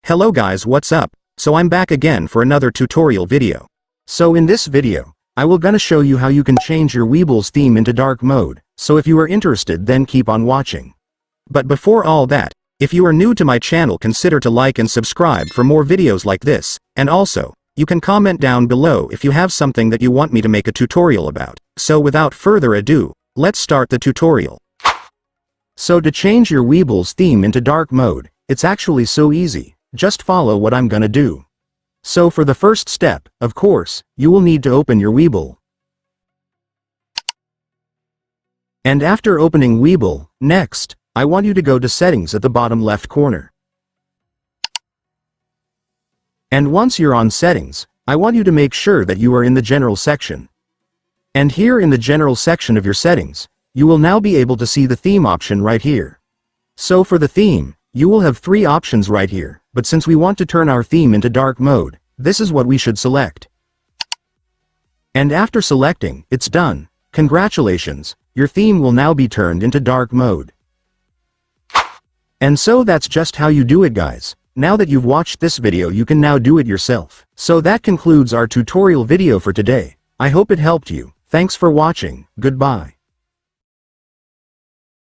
Hello guys, what's up? So I'm back again for another tutorial video. So in this video, I will gonna show you how you can change your Webull's theme into dark mode, so if you are interested then keep on watching. But before all that, if you are new to my channel consider to like and subscribe for more videos like this, and also, you can comment down below if you have something that you want me to make a tutorial about. So without further ado, let's start the tutorial. So to change your Webull's theme into dark mode, it's actually so easy. Just follow what I'm gonna do. So for the first step, of course, you will need to open your Webull. And after opening Webull, next, I want you to go to Settings at the bottom left corner. And once you're on Settings, I want you to make sure that you are in the General section. And here in the General section of your settings, you will now be able to see the theme option right here. So for the theme, you will have three options right here, but since we want to turn our theme into dark mode, this is what we should select. And after selecting, it's done. Congratulations, your theme will now be turned into dark mode. And so that's just how you do it, guys. Now that you've watched this video, you can now do it yourself. So that concludes our tutorial video for today. I hope it helped you. Thanks for watching. Goodbye.